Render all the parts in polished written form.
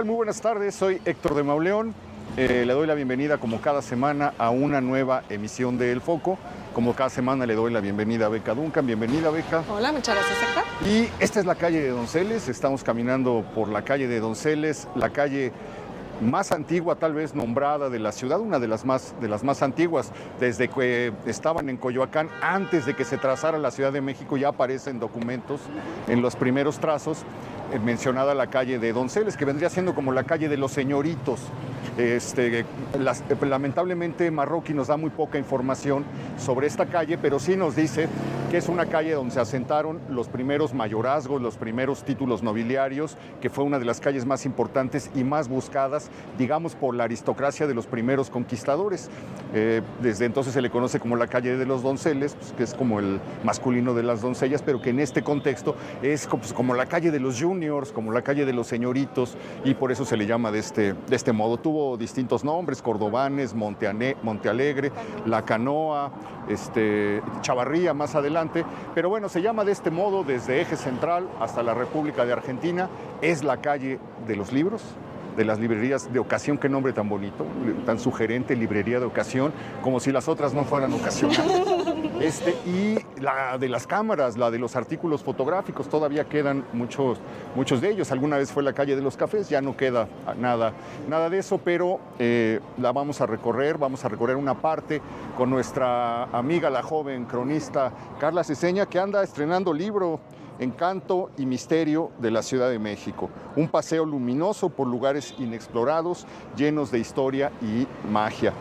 tal? Muy buenas tardes, soy Héctor de Mauleón. Le doy la bienvenida como cada semana a una nueva emisión de El Foco. Como cada semana le doy la bienvenida a Beca Duncan. Bienvenida, Beca. Hola, muchas gracias, Héctor. Y esta es la calle de Donceles. Estamos caminando por la calle de Donceles, la calle más antigua tal vez nombrada de la ciudad, una de las más antiguas. Desde que estaban en Coyoacán, antes de que se trazara la Ciudad de México, ya aparecen documentos en los primeros trazos mencionada la calle de Donceles, que vendría siendo como la calle de los señoritos. Lamentablemente Marroquí nos da muy poca información sobre esta calle, pero sí nos dice que es una calle donde se asentaron los primeros mayorazgos, los primeros títulos nobiliarios, que fue una de las calles más importantes y más buscadas, digamos, por la aristocracia de los primeros conquistadores. Desde entonces se le conoce como la calle de los Donceles, pues, que es como el masculino de las doncellas, pero que en este contexto es como la calle de los juniors, como la calle de los señoritos, y por eso se le llama de este modo. Tuvo distintos nombres: Cordobanes, Montealegre, La Canoa, Chavarría más adelante, pero bueno, se llama de este modo desde Eje Central hasta la República de Argentina. Es la calle de los libros, de las librerías de ocasión. Qué nombre tan bonito, tan sugerente, librería de ocasión, como si las otras no fueran ocasionales. Y la de las cámaras, la de los artículos fotográficos, todavía quedan muchos de ellos. Alguna vez fue la calle de los cafés, ya no queda nada de eso, pero vamos a recorrer una parte con nuestra amiga, la joven cronista Carla Ceseña, que anda estrenando libro: Encanto y Misterio de la Ciudad de México. Un paseo luminoso por lugares inexplorados, llenos de historia y magia.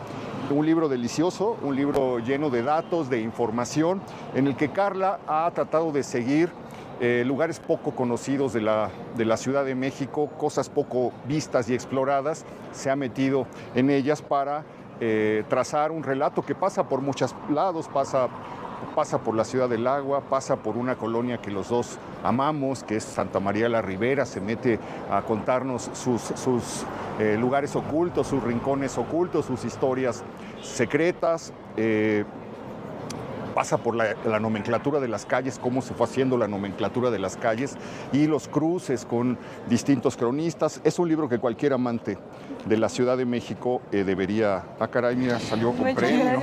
Un libro delicioso, un libro lleno de datos, de información, en el que Carla ha tratado de seguir lugares poco conocidos de la Ciudad de México, cosas poco vistas y exploradas. Se ha metido en ellas para trazar un relato que pasa por muchos lados, pasa por la Ciudad del Agua, pasa por una colonia que los dos amamos, que es Santa María la Ribera. Se mete a contarnos sus lugares ocultos, sus rincones ocultos, sus historias secretas. Pasa por la nomenclatura de las calles, cómo se fue haciendo la nomenclatura de las calles y los cruces con distintos cronistas. Es un libro que cualquier amante de la Ciudad de México debería... Ah, caray, mira, salió con premio.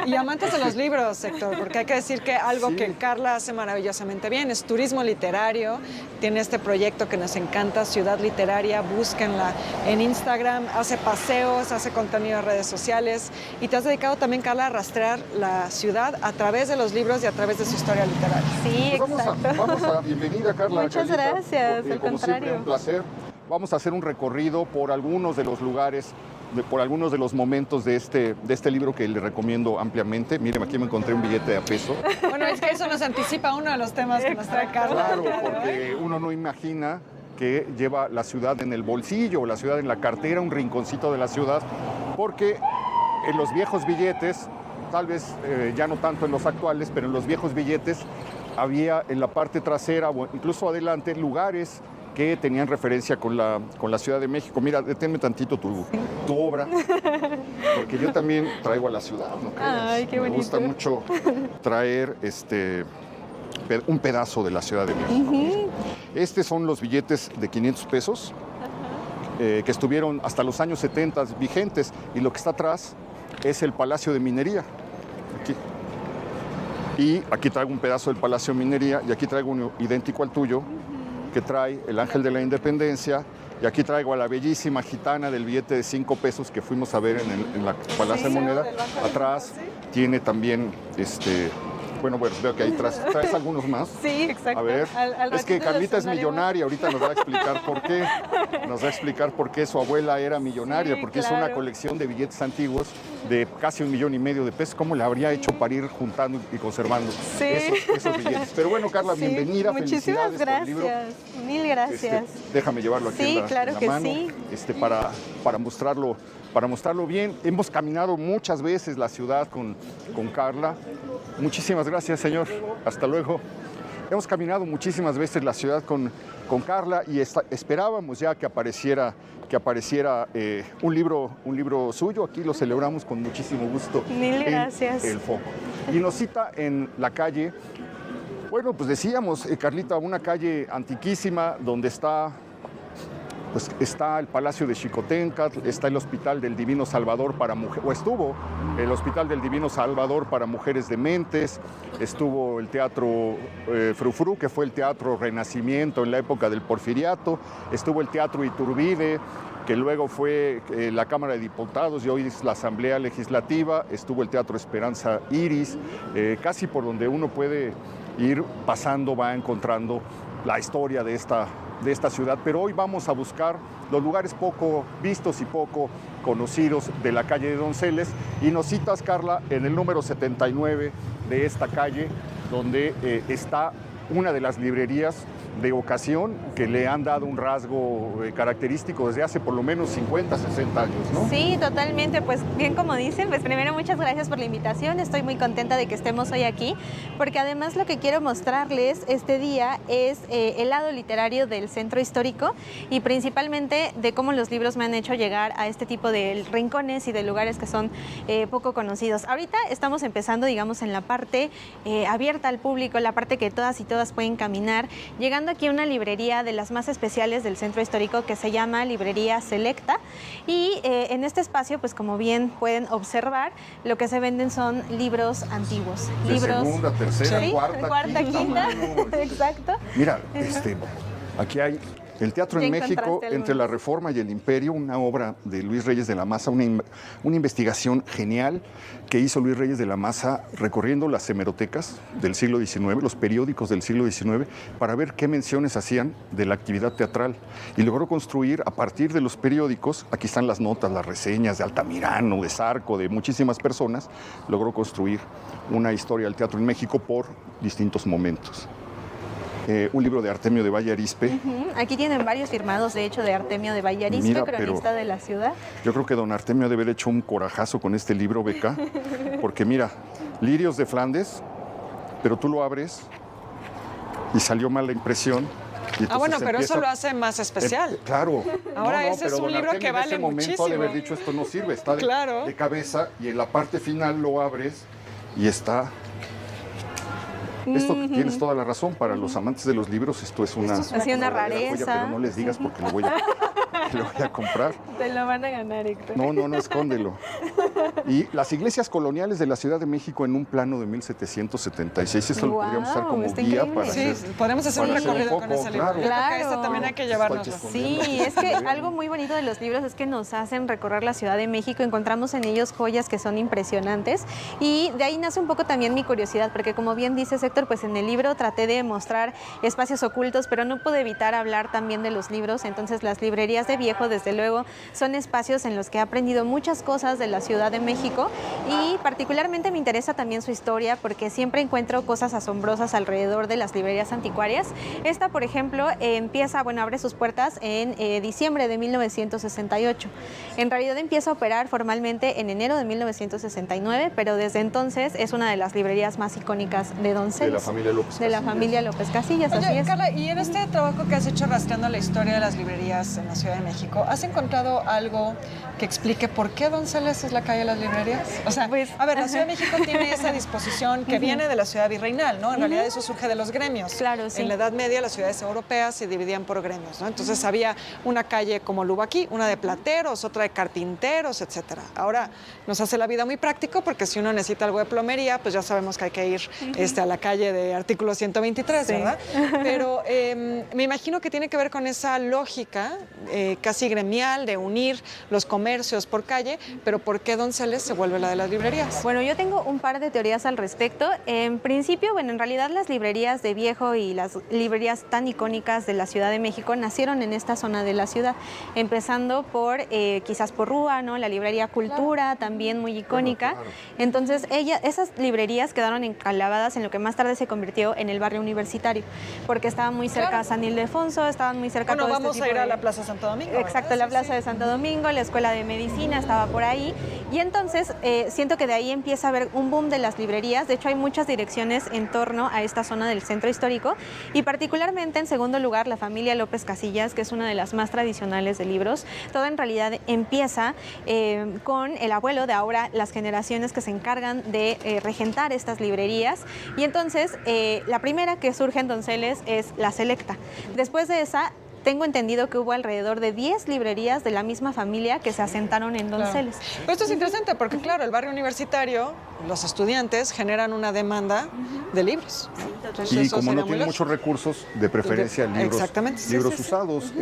Y amantes de los libros, Héctor, porque hay que decir que algo que Carla hace maravillosamente bien es turismo literario. Tiene este proyecto que nos encanta, Ciudad Literaria. Búsquenla en Instagram, hace paseos, hace contenido en redes sociales. Y te has dedicado también, Carla, a rastrear la ciudad a través de los libros y a través de su historia literaria. Sí, pues exacto. Bienvenida, Carla. Muchas gracias, al como contrario. Siempre, un placer. Vamos a hacer un recorrido por algunos de los lugares, por algunos de los momentos de este libro que le recomiendo ampliamente. Miren, aquí me encontré un billete de a peso. Bueno, es que eso nos anticipa uno de los temas que nos trae Carla. Claro, porque uno no imagina que lleva la ciudad en el bolsillo, la ciudad en la cartera, un rinconcito de la ciudad, porque en los viejos billetes, tal vez ya no tanto en los actuales, pero en los viejos billetes había en la parte trasera o incluso adelante lugares que tenían referencia con la Ciudad de México. Mira, deténme tantito tu obra, porque yo también traigo a la ciudad, ¿no crees? Ay, qué bonito. Me gusta mucho traer un pedazo de la Ciudad de México. Estos son los billetes de 500 pesos que estuvieron hasta los años 70 vigentes, y lo que está atrás es el Palacio de Minería. Aquí. Y aquí traigo un pedazo del Palacio de Minería, y aquí traigo uno idéntico al tuyo, que trae el Ángel de la Independencia, y aquí traigo a la bellísima gitana del billete de 5 pesos que fuimos a ver en la Palacio de Moneda. Atrás tiene también bueno, veo que ahí traes algunos más. Sí, exacto. A ver, es que Carlita es millonaria, ahorita nos va a explicar por qué. Nos va a explicar por qué su abuela era millonaria, Sí, porque claro. es una colección de billetes antiguos de casi 1,5 millones de pesos. ¿Cómo le habría hecho para ir juntando y conservando esos billetes? Pero bueno, Carla, Sí, bienvenida, muchísimas felicidades por el libro. gracias. Mil gracias. Déjame llevarlo aquí Sí, en claro la que mano, sí. para mostrarlo bien. Hemos caminado muchas veces la ciudad con Carla. Muchísimas gracias, señor. Hasta luego. Hemos caminado muchísimas veces la ciudad con Carla, y esperábamos ya que apareciera un libro suyo. Aquí lo celebramos con muchísimo gusto. Mil gracias. En El Foco. Y nos cita en la calle. Bueno, pues decíamos, Carlita, una calle antiquísima donde está pues está el Palacio de Xicoténcatl, está el Hospital del Divino Salvador para mujeres, o estuvo el Hospital del Divino Salvador para mujeres dementes, estuvo el Teatro Frufru, que fue el Teatro Renacimiento en la época del Porfiriato, estuvo el Teatro Iturbide, que luego fue la Cámara de Diputados y hoy es la Asamblea Legislativa, estuvo el Teatro Esperanza Iris, casi por donde uno puede ir pasando va encontrando la historia de esta ciudad, pero hoy vamos a buscar los lugares poco vistos y poco conocidos de la calle de Donceles y nos citas, Carla, en el número 79 de esta calle, donde está una de las librerías de ocasión que le han dado un rasgo característico desde hace por lo menos 50, 60 años, ¿no? Sí, totalmente. Pues bien, como dicen, pues primero muchas gracias por la invitación. Estoy muy contenta de que estemos hoy aquí, porque además lo que quiero mostrarles este día es el lado literario del centro histórico y principalmente de cómo los libros me han hecho llegar a este tipo de rincones y de lugares que son poco conocidos. Ahorita estamos empezando, digamos, en la parte abierta al público, la parte que todas y todas pueden caminar, llegando aquí a una librería de las más especiales del centro histórico que se llama Librería Selecta y en este espacio, pues como bien pueden observar, lo que se venden son libros antiguos. De libros segunda, tercera, sí, cuarta, quinta. Exacto. Mira, aquí hay el teatro en México entre la Reforma y el Imperio, una obra de Luis Reyes de la Maza, una investigación genial que hizo Luis Reyes de la Maza recorriendo las hemerotecas del siglo XIX, los periódicos del siglo XIX, para ver qué menciones hacían de la actividad teatral. Y logró construir, a partir de los periódicos, aquí están las notas, las reseñas de Altamirano, de Zarco, de muchísimas personas, logró construir una historia del teatro en México por distintos momentos. Un libro de Artemio de Valle Arizpe. Aquí tienen varios firmados, de hecho, de Artemio de Valle Arizpe, cronista de la ciudad. Yo creo que don Artemio debe haber hecho un corajazo con este libro, Beca, porque mira, Lirios de Flandes, pero tú lo abres y salió mal la impresión. Bueno, pero eso lo hace más especial. Claro. Ahora ese es un libro que vale muchísimo. En ese momento de haber dicho esto no sirve, está de cabeza y en la parte final lo abres y está... Esto tienes toda la razón, para los amantes de los libros esto es una rareza. Joya, pero no les digas porque lo voy a comprar. Te lo van a ganar, Héctor. No, escóndelo. Y las iglesias coloniales de la Ciudad de México en un plano de 1776, esto lo podríamos usar como guía para hacer. Sí, podemos hacer un recorrido con ese libro. Claro. Este también hay que llevarlo. Sí, es que algo muy bonito de los libros es que nos hacen recorrer la Ciudad de México, encontramos en ellos joyas que son impresionantes y de ahí nace un poco también mi curiosidad, porque como bien dices, Héctor, pues en el libro traté de mostrar espacios ocultos, pero no pude evitar hablar también de los libros. Entonces las librerías de viejo, desde luego, son espacios en los que he aprendido muchas cosas de la Ciudad de México y particularmente me interesa también su historia porque siempre encuentro cosas asombrosas alrededor de las librerías anticuarias. Esta, por ejemplo, abre sus puertas en diciembre de 1968. En realidad empieza a operar formalmente en enero de 1969, pero desde entonces es una de las librerías más icónicas de Donceles. De la familia López Casillas. De la familia López Casillas, Oye, así es. Carla, y en este trabajo que has hecho rastreando la historia de las librerías en la Ciudad de México, ¿has encontrado algo que explique por qué Donceles es la calle de las librerías? O sea, pues, a ver, la Ciudad de México tiene esa disposición que viene de la ciudad virreinal, ¿no? En realidad eso surge de los gremios. Claro, sí. En la Edad Media las ciudades europeas se dividían por gremios, ¿no? Entonces había una calle como la hubo aquí, una de plateros, otra de carpinteros, etcétera. Ahora nos hace la vida muy práctico porque si uno necesita algo de plomería, pues ya sabemos que hay que ir a la calle de artículo 123, sí, ¿verdad? Pero me imagino que tiene que ver con esa lógica casi gremial de unir los comercios por calle, pero ¿por qué Donceles se vuelve la de las librerías? Bueno, yo tengo un par de teorías al respecto. En principio, en realidad las librerías de viejo y las librerías tan icónicas de la Ciudad de México nacieron en esta zona de la ciudad, empezando por quizás por Rúa, ¿no? La librería Cultura, también muy icónica. Claro. Entonces, esas librerías quedaron enclavadas en lo que más tarde se convirtió en el barrio universitario, porque estaban muy cerca a San Ildefonso, estaban muy cerca a todo vamos a ir a la Plaza Santo Domingo. Exacto, la Plaza de Santo Domingo, la Escuela de Medicina estaba por ahí, y entonces siento que de ahí empieza a haber un boom de las librerías. De hecho, hay muchas direcciones en torno a esta zona del centro histórico, y particularmente en segundo lugar la familia López Casillas, que es una de las más tradicionales de libros. Todo en realidad empieza con el abuelo de ahora las generaciones que se encargan de regentar estas librerías, y entonces la primera que surge en Donceles es la Selecta. Después de esa tengo entendido que hubo alrededor de 10 librerías de la misma familia que se asentaron en Donceles. Claro. Pero esto es interesante porque, claro, el barrio universitario, los estudiantes generan una demanda de libros. Entonces, y como no tienen muchos recursos, de preferencia libros usados.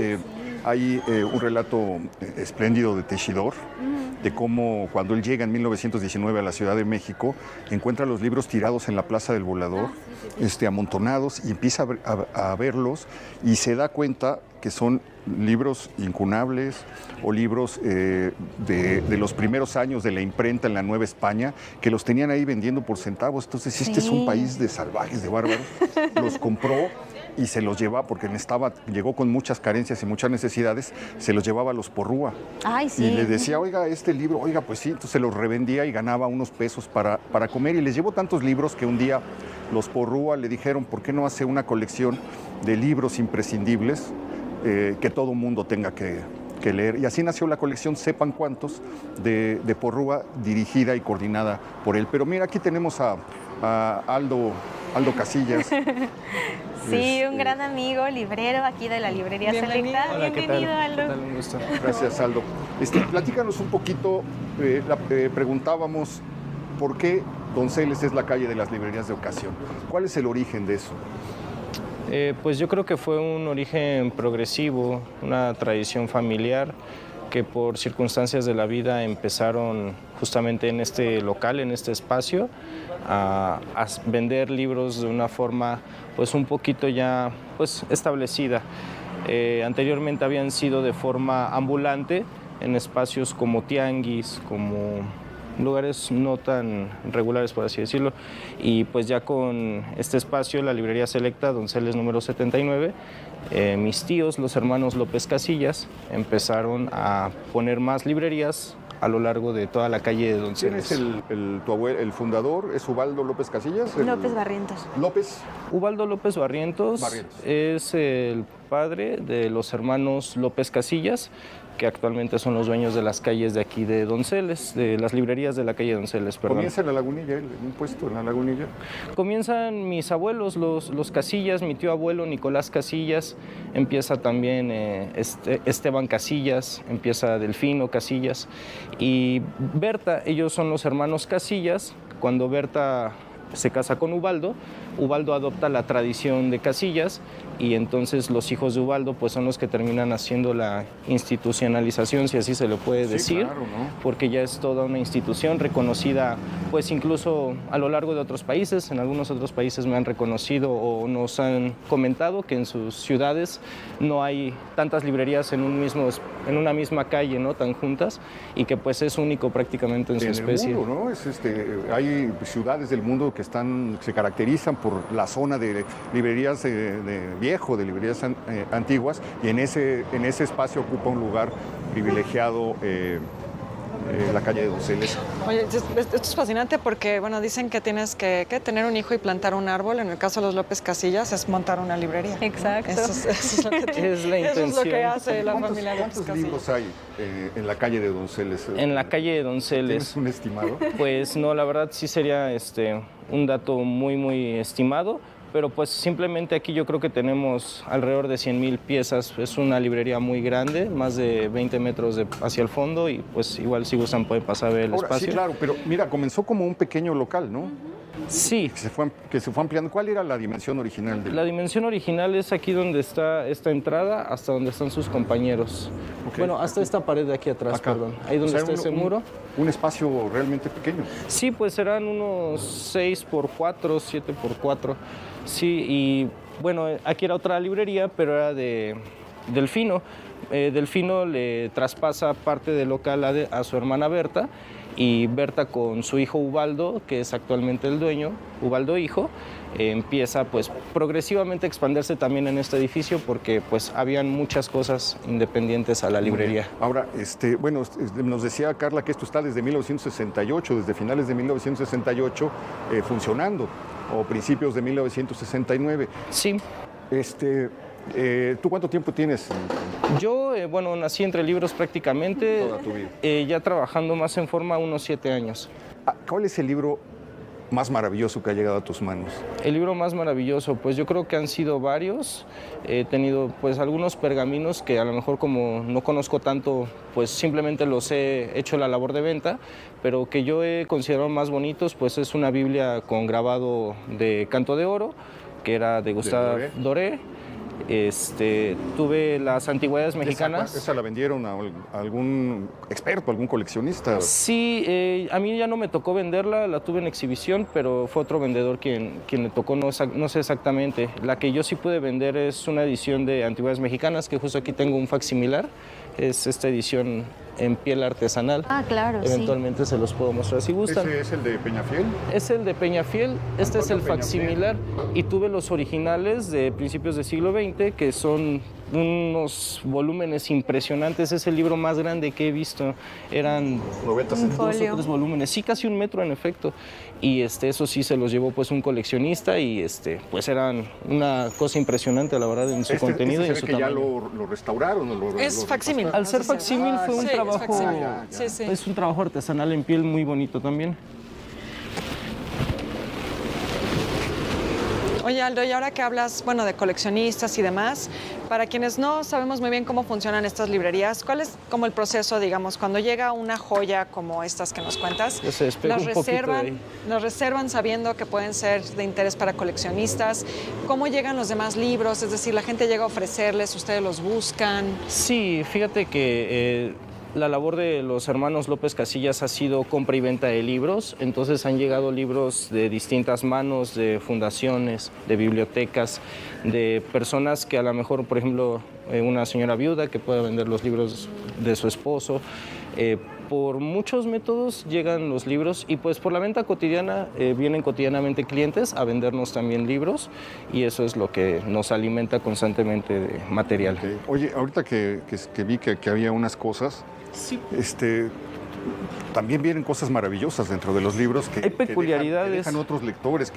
Hay un relato espléndido de Teixidor, de cómo cuando él llega en 1919 a la Ciudad de México, encuentra los libros tirados en la Plaza del Volador, amontonados, y empieza a verlos y se da cuenta que son libros incunables o libros de los primeros años de la imprenta en la Nueva España, que los tenían ahí vendiendo por centavos. Entonces, este es un país de salvajes, de bárbaros. Los compró y se los llevaba, porque llegó con muchas carencias y muchas necesidades, se los llevaba a los Porrúa. Ay, sí. Y le decía, oiga, este libro, oiga, pues sí, entonces se los revendía y ganaba unos pesos para comer. Y les llevó tantos libros que un día los Porrúa le dijeron, ¿por qué no hace una colección de libros imprescindibles que todo mundo tenga que leer? Y así nació la colección Sepan Cuántos de Porrúa, dirigida y coordinada por él. Pero mira, aquí tenemos a Aldo Casillas. Sí, un gran amigo, librero aquí de la librería Selecta. Hola, bienvenido, Aldo. ¿Qué tal? Un gusto. Gracias, Aldo. Platícanos un poquito, preguntábamos por qué Donceles es la calle de las librerías de ocasión. ¿Cuál es el origen de eso? Pues yo creo que fue un origen progresivo, una tradición familiar que por circunstancias de la vida empezaron justamente en este local, en este espacio, a vender libros de una forma pues un poquito ya pues establecida. Anteriormente habían sido de forma ambulante en espacios como tianguis, como lugares no tan regulares, por así decirlo, y pues ya con este espacio, la librería Selecta, Donceles número 79, mis tíos, los hermanos López Casillas, empezaron a poner más librerías a lo largo de toda la calle de Donceles. ¿Quién es tu abuelo, el fundador? ¿Es Ubaldo López Casillas? López Barrientos. ¿López? Ubaldo López Barrientos es el padre de los hermanos López Casillas, que actualmente son los dueños de las calles de aquí de Donceles, de las librerías de la calle de Donceles, perdón. ¿Comienza en la Lagunilla, en un puesto en la Lagunilla? Comienzan mis abuelos, los Casillas, mi tío abuelo Nicolás Casillas, empieza también Esteban Casillas, empieza Delfino Casillas y Berta, ellos son los hermanos Casillas. Cuando Berta se casa con Ubaldo, Ubaldo adopta la tradición de Casillas y entonces los hijos de Ubaldo pues son los que terminan haciendo la institucionalización, si así se le puede decir, claro, ¿no? Porque ya es toda una institución reconocida pues incluso a lo largo de otros países. En algunos otros países me han reconocido o nos han comentado que en sus ciudades no hay tantas librerías en una misma calle, ¿no? Tan juntas, y que pues es único prácticamente en su especie. El mundo, ¿no? Hay ciudades del mundo que se caracterizan por la zona de librerías de librerías antiguas, y en ese espacio ocupa un lugar privilegiado la calle de Donceles. Oye, esto es fascinante porque, bueno, dicen que tienes que tener un hijo y plantar un árbol. En el caso de los López Casillas es montar una librería. Exacto. Eso es lo que Es la intención. Eso es lo que hace la familia López ¿Cuántos Casillas. libros hay en la calle de Donceles? En la calle de Donceles. ¿Tienes un estimado? Pues no, la verdad sí sería un dato muy, muy estimado, pero pues simplemente aquí yo creo que tenemos alrededor de 100,000 piezas. Es una librería muy grande, más de 20 metros hacia el fondo, y pues igual si gustan pueden pasar a ver el espacio. Sí, claro, pero mira, comenzó como un pequeño local, ¿no? Sí. Que se fue ampliando. ¿Cuál era la dimensión original? La dimensión original es aquí donde está esta entrada, hasta donde están sus compañeros. Okay. Bueno, hasta esta pared de aquí atrás, Acá. perdón. Ahí donde está ese muro. Un espacio realmente pequeño. Sí, pues serán unos 6x4, 7x4. Sí, y bueno, aquí era otra librería, pero era de Delfino. Delfino le traspasa parte del local a su hermana Berta, y Berta con su hijo Ubaldo, que es actualmente el dueño, Ubaldo hijo, empieza pues progresivamente a expandirse también en este edificio, porque pues habían muchas cosas independientes a la librería. Ahora, bueno, nos decía Carla que esto está desde 1968, desde finales de 1968 funcionando, o principios de 1969. Sí. ¿Tú cuánto tiempo tienes? Yo, bueno, nací entre libros prácticamente. Toda tu vida. Ya trabajando más en forma unos 7 años. ¿Cuál es el libro más maravilloso que ha llegado a tus manos? El libro más maravilloso, pues yo creo que han sido varios. He tenido pues algunos pergaminos que a lo mejor como no conozco tanto, pues simplemente los he hecho la labor de venta, pero que yo he considerado más bonitos, pues es una Biblia con grabado de Canto de Oro, que era de Gustave Doré. Tuve las antigüedades mexicanas. ¿Esa la vendieron a algún experto, algún coleccionista? Sí, a mí ya no me tocó venderla, la tuve en exhibición, pero fue otro vendedor quien le tocó, no sé exactamente. La que yo sí pude vender es una edición de antigüedades mexicanas, que justo aquí tengo un facsimilar. Es esta edición en piel artesanal. Ah, claro, eventualmente se los puedo mostrar si gustan. ¿Ese es el de Peñafiel? Es el de Peñafiel, este es el facsimilar, y tuve los originales de principios del siglo XX, que son unos volúmenes impresionantes. Es el libro más grande que he visto. Eran 90 2 o 3 volúmenes, sí, casi 1 metro en efecto. Y eso sí se los llevó pues un coleccionista, y pues eran una cosa impresionante, la verdad, en su contenido y en su que ya tamaño. lo restauraron. Es facsímil. Al ser facsímil fue un trabajo, Sí. es un trabajo artesanal en piel muy bonito también. Oye, Aldo, y ahora que hablas, bueno, de coleccionistas y demás, para quienes no sabemos muy bien cómo funcionan estas librerías, ¿cuál es como el proceso, digamos, cuando llega una joya como estas que nos cuentas? Las reservan sabiendo que pueden ser de interés para coleccionistas. ¿Cómo llegan los demás libros? Es decir, la gente llega a ofrecerles, ustedes los buscan. Sí, fíjate que la labor de los hermanos López Casillas ha sido compra y venta de libros. Entonces han llegado libros de distintas manos, de fundaciones, de bibliotecas, de personas que a lo mejor, por ejemplo, una señora viuda que pueda vender los libros de su esposo. Por muchos métodos llegan los libros, y pues por la venta cotidiana vienen cotidianamente clientes a vendernos también libros, y eso es lo que nos alimenta constantemente de material. Okay. Oye, ahorita que vi que había unas cosas, sí. También vienen cosas maravillosas dentro de los libros que, hay peculiaridades. que dejan otros lectores,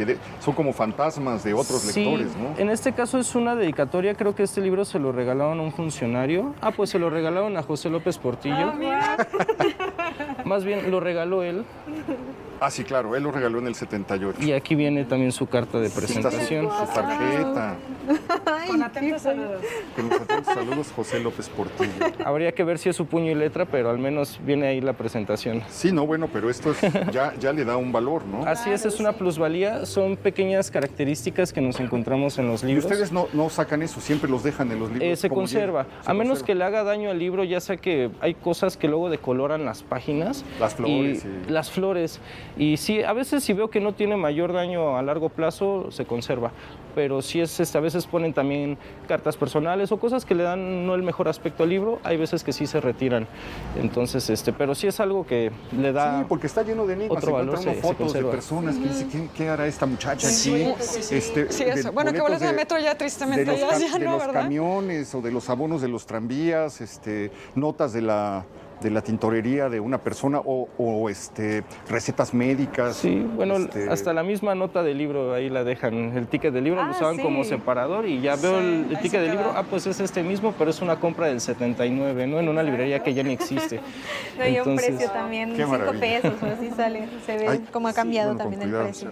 son como fantasmas de otros lectores, ¿no? En este caso es una dedicatoria. Creo que este libro se lo regalaron a un funcionario. Pues se lo regalaron a José López Portillo. Más bien lo regaló él. Sí, claro, él lo regaló en el 78. Y aquí viene también su carta de presentación. Su tarjeta. Con atentos saludos. Con los atentos saludos, José López Portillo. Habría que ver si es su puño y letra, pero al menos viene ahí la presentación. Sí, no, bueno, pero esto ya le da un valor, ¿no? Así es una plusvalía. Son pequeñas características que nos encontramos en los libros. ¿Y ustedes no sacan eso? ¿Siempre los dejan en los libros? Se conserva. A menos que le haga daño al libro, ya sea que hay cosas que luego decoloran las páginas. Las flores. Las flores. Y sí, a veces si veo que no tiene mayor daño a largo plazo, se conserva. Pero si es, a veces ponen también cartas personales o cosas que le dan no el mejor aspecto al libro, hay veces que sí se retiran. Entonces, pero sí es algo que le da. Sí, porque está lleno de enigmas. Otro valor, fotos de personas que dicen, ¿qué hará esta muchacha aquí? Sí, eso. Bueno, que boletos de metro ya tristemente de ¿no? los ¿verdad? camiones o de los abonos de los tranvías, notas de la tintorería de una persona o recetas médicas. Sí, bueno, hasta la misma nota del libro ahí la dejan. El ticket del libro lo usaban como separador, y ya veo el ticket del libro, pues es este mismo, pero es una compra del 79, ¿no? En una librería que ya ni existe. No, y un precio también, 5 pesos, así sale. Se ve cómo ha cambiado también el precio.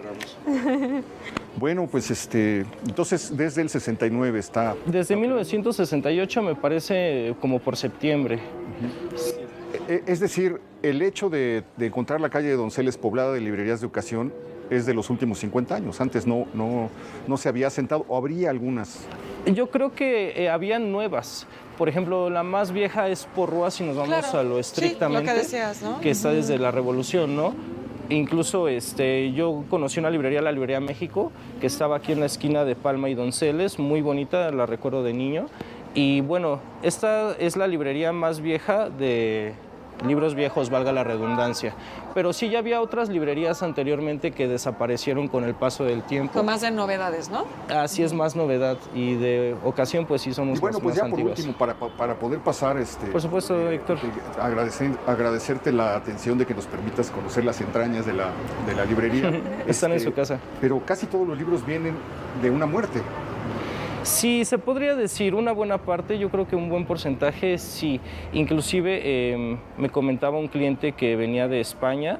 Bueno, pues entonces desde el 69 está. Desde 1968 me parece, como por septiembre. Es decir, el hecho de encontrar la calle de Donceles poblada de librerías de ocasión es de los últimos 50 años. Antes no se había asentado, o habría algunas. Yo creo que habían nuevas. Por ejemplo, la más vieja es Porrúa, si nos vamos a lo estrictamente, lo que decías, ¿no? Que está desde la Revolución, ¿no? Incluso yo conocí una librería, la Librería México, que estaba aquí en la esquina de Palma y Donceles, muy bonita, la recuerdo de niño. Y bueno, esta es la librería más vieja de libros viejos, valga la redundancia. Pero sí ya había otras librerías anteriormente que desaparecieron con el paso del tiempo. Con más de novedades, ¿no? Así es, más novedad, y de ocasión pues sí somos bueno, más, pues más ya antiguas. Por último, para poder pasar, por supuesto, Héctor, agradecerte la atención de que nos permitas conocer las entrañas de la librería. Están en su casa. Pero casi todos los libros vienen de una muerte. Sí, se podría decir una buena parte, yo creo que un buen porcentaje sí. Inclusive me comentaba un cliente que venía de España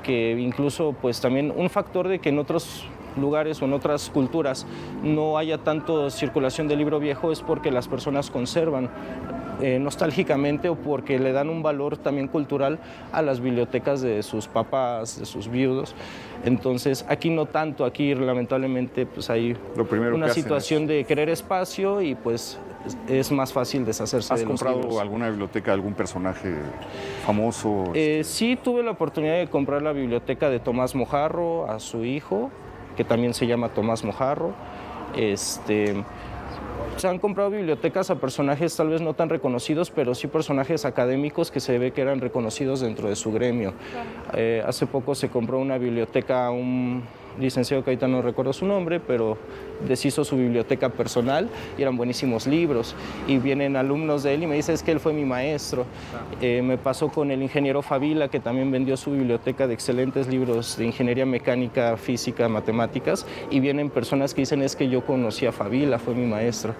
que incluso pues también un factor de que en otros lugares o en otras culturas no haya tanto circulación de libro viejo es porque las personas conservan nostálgicamente o porque le dan un valor también cultural a las bibliotecas de sus papás, de sus viudos. Entonces aquí no tanto, aquí lamentablemente pues hay una situación de querer espacio y pues es más fácil deshacerse de los libros. ¿Has comprado alguna biblioteca de algún personaje famoso? Sí, tuve la oportunidad de comprar la biblioteca de Tomás Mojarro a su hijo, que también se llama Tomás Mojarro. Se han comprado bibliotecas a personajes tal vez no tan reconocidos, pero sí personajes académicos que se ve que eran reconocidos dentro de su gremio. Hace poco se compró una biblioteca a un licenciado que ahorita no recuerdo su nombre, pero deshizo su biblioteca personal y eran buenísimos libros. Y vienen alumnos de él y me dicen, es que él fue mi maestro. Me pasó con el ingeniero Favila, que también vendió su biblioteca de excelentes libros de ingeniería mecánica, física, matemáticas, y vienen personas que dicen, es que yo conocí a Favila, fue mi maestro.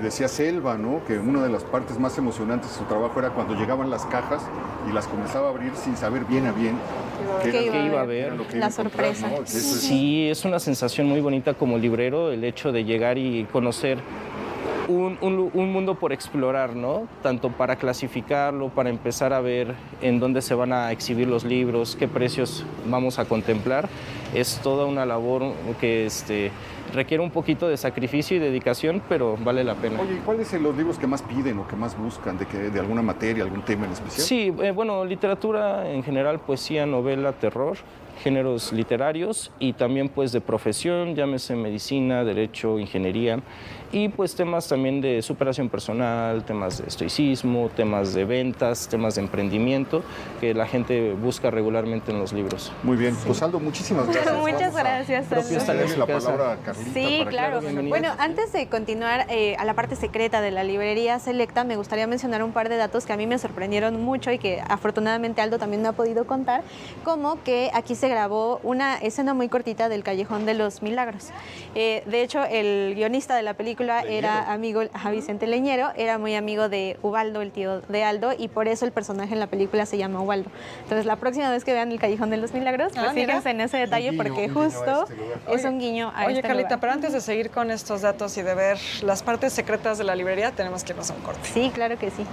Decía Selva, ¿no?, que una de las partes más emocionantes de su trabajo era cuando llegaban las cajas y las comenzaba a abrir sin saber bien a bien qué iba a ver, la sorpresa. ¿No? Sí, es una sensación muy bonita como librero el hecho de llegar y conocer un mundo por explorar, ¿no? Tanto para clasificarlo, para empezar a ver en dónde se van a exhibir los libros, qué precios vamos a contemplar. Es toda una labor que requiere un poquito de sacrificio y dedicación, pero vale la pena. Oye, ¿y cuáles son los libros que más piden o que más buscan? ¿De alguna materia, algún tema en especial? Sí, bueno, literatura en general, poesía, novela, terror, géneros literarios y también pues de profesión, llámese medicina, derecho, ingeniería, y pues temas también de superación personal, temas de estoicismo, temas de ventas, temas de emprendimiento que la gente busca regularmente en los libros. Muy bien, pues Aldo, muchísimas gracias. Muchas gracias, Aldo. La palabra a Carlita. Sí, claro. Bueno, antes de continuar a la parte secreta de la librería selecta, me gustaría mencionar un par de datos que a mí me sorprendieron mucho y que afortunadamente Aldo también me ha podido contar, como que aquí se grabó una escena muy cortita del Callejón de los Milagros. De hecho, el guionista de la película era amigo, Vicente Leñero, era muy amigo de Ubaldo, el tío de Aldo, y por eso el personaje en la película se llama Ubaldo. Entonces, la próxima vez que vean el Callejón de los Milagros, pues fíjense en ese detalle, porque justo es un guiño a Oye, este Carlita, lugar. pero antes de seguir con estos datos y de ver las partes secretas de la librería, tenemos que irnos a un corte. Sí, claro que sí.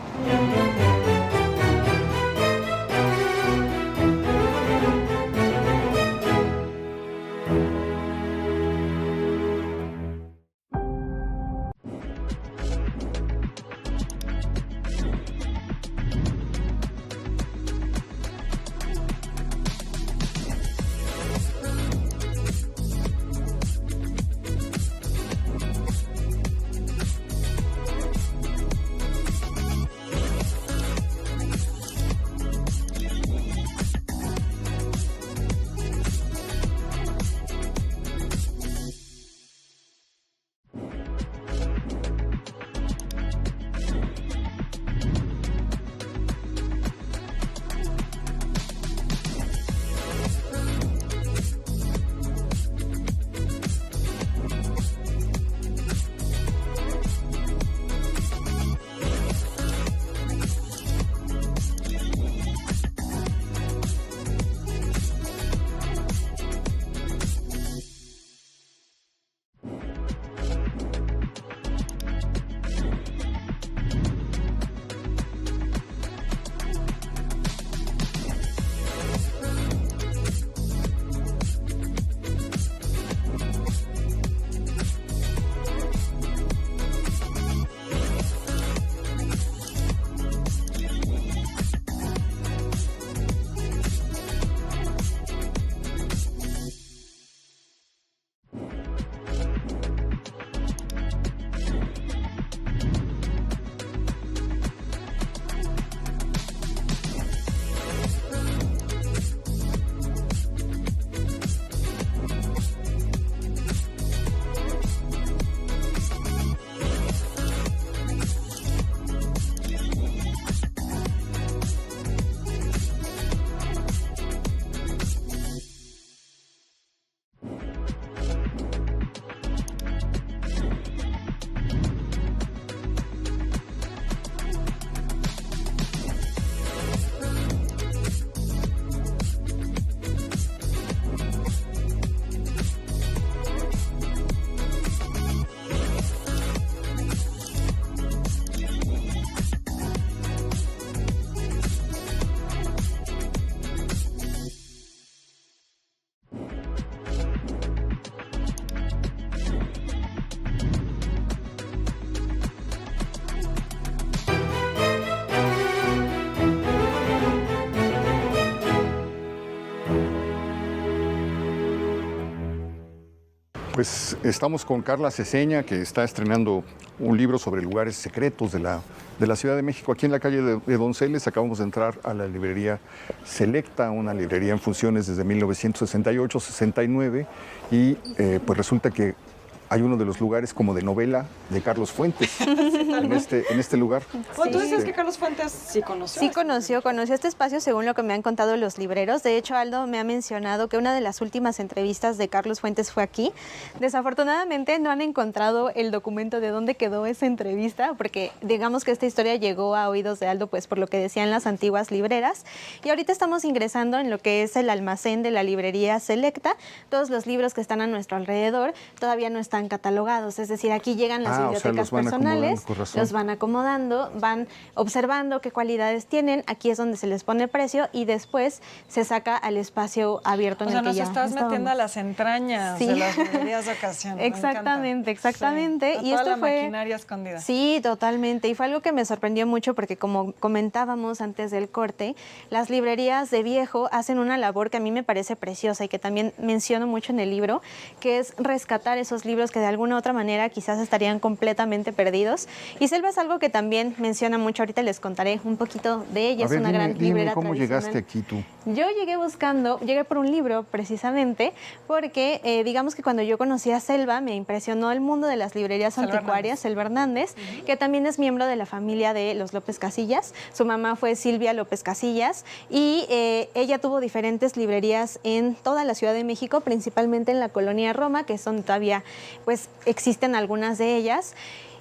Pues estamos con Carla Ceseña, que está estrenando un libro sobre lugares secretos de la Ciudad de México. Aquí en la calle de Donceles acabamos de entrar a la librería Selecta, una librería en funciones desde 1968-69, y pues resulta que hay uno de los lugares como de novela de Carlos Fuentes en este lugar. Bueno, tú dices que Carlos Fuentes sí conoció. Sí conoció este espacio según lo que me han contado los libreros. De hecho, Aldo me ha mencionado que una de las últimas entrevistas de Carlos Fuentes fue aquí. Desafortunadamente no han encontrado el documento de dónde quedó esa entrevista, porque digamos que esta historia llegó a oídos de Aldo pues por lo que decían las antiguas libreras. Y ahorita estamos ingresando en lo que es el almacén de la librería Selecta. Todos los libros que están a nuestro alrededor todavía no están catalogados, es decir, aquí llegan las bibliotecas personales, los van acomodando, van observando qué cualidades tienen, aquí es donde se les pone precio y después se saca al espacio abierto en el que ya nos estás metiendo a las entrañas de las librerías de ocasión. Exactamente. Sí, y toda esto la fue maquinaria escondida. Sí, totalmente. Y fue algo que me sorprendió mucho porque como comentábamos antes del corte, las librerías de viejo hacen una labor que a mí me parece preciosa y que también menciono mucho en el libro, que es rescatar esos libros que de alguna u otra manera quizás estarían completamente perdidos. Y Selva es algo que también menciona mucho, ahorita les contaré un poquito de ella, es una gran librera ¿cómo tradicional. llegaste aquí tú? Yo llegué por un libro precisamente porque digamos que cuando yo conocí a Selva me impresionó el mundo de las librerías anticuarias, Selva Hernández, que también es miembro de la familia de los López Casillas. Su mamá fue Silvia López Casillas y ella tuvo diferentes librerías en toda la Ciudad de México, principalmente en la colonia Roma, que es donde todavía pues existen algunas de ellas.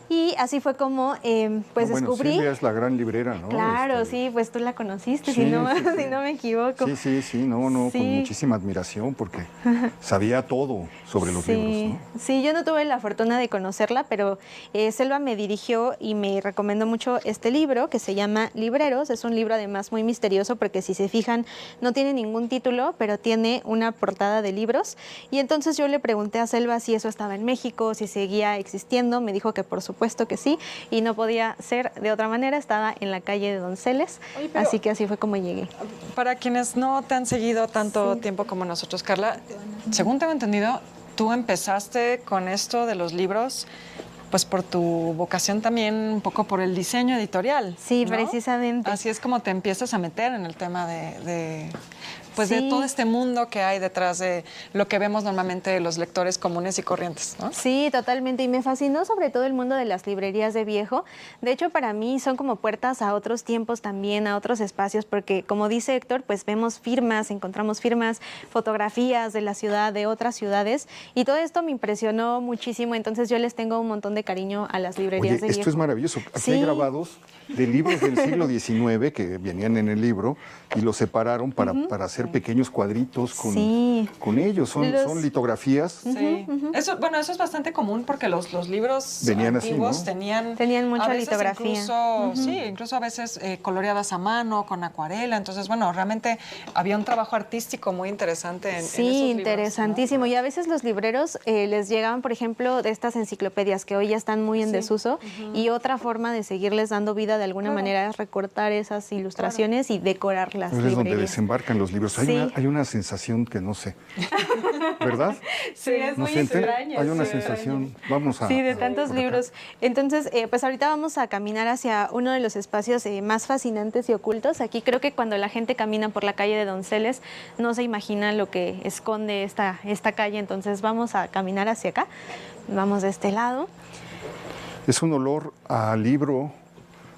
Y así fue como descubrí. Silvia es la gran librera, ¿no? Claro, sí, pues tú la conociste, sí, si no sí. me equivoco. Sí, Sí. con muchísima admiración porque sabía todo sobre los libros, ¿no? Sí, yo no tuve la fortuna de conocerla, pero Selva me dirigió y me recomendó mucho este libro que se llama Libreros. Es un libro además muy misterioso porque si se fijan no tiene ningún título, pero tiene una portada de libros. Y entonces yo le pregunté a Selva si eso estaba en México, si seguía existiendo. Me dijo que por supuesto que sí, y no podía ser de otra manera, estaba en la calle de Donceles, así que así fue como llegué. Para quienes no te han seguido tanto tiempo como nosotros, Carla, según tengo entendido, tú empezaste con esto de los libros pues por tu vocación también, un poco por el diseño editorial. Sí, ¿no? precisamente. Así es como te empiezas a meter en el tema de todo este mundo que hay detrás de lo que vemos normalmente de los lectores comunes y corrientes, ¿no? Sí, totalmente. Y me fascinó sobre todo el mundo de las librerías de viejo. De hecho, para mí son como puertas a otros tiempos también, a otros espacios, porque como dice Héctor, pues vemos firmas, encontramos firmas, fotografías de la ciudad, de otras ciudades, y todo esto me impresionó muchísimo. Entonces yo les tengo un montón de cariño a las librerías de viejo. Esto es maravilloso. Aquí hay grabados de libros del siglo XIX que venían en el libro y los separaron para hacer tener pequeños cuadritos con ellos. Son litografías. Sí. Eso es bastante común porque los libros venían antiguos así, ¿no? tenían mucha a veces litografía. Incluso, sí, incluso a veces coloreadas a mano, con acuarela. Entonces, bueno, realmente había un trabajo artístico muy interesante en esos libros, interesantísimo. ¿No? Y a veces los libreros les llegaban, por ejemplo, de estas enciclopedias que hoy ya están muy en desuso, y otra forma de seguirles dando vida de alguna manera es recortar esas ilustraciones y decorar las librerías. Es donde desembarcan los libros. Hay una sensación que no sé, ¿verdad? Sí, es muy extraño. Hay una sensación, vamos a... Sí, de tantos libros. Entonces, pues ahorita vamos a caminar hacia uno de los espacios más fascinantes y ocultos. Aquí creo que cuando la gente camina por la calle de Donceles no se imagina lo que esconde esta calle. Entonces vamos a caminar hacia acá. Vamos de este lado. Es un olor a libro,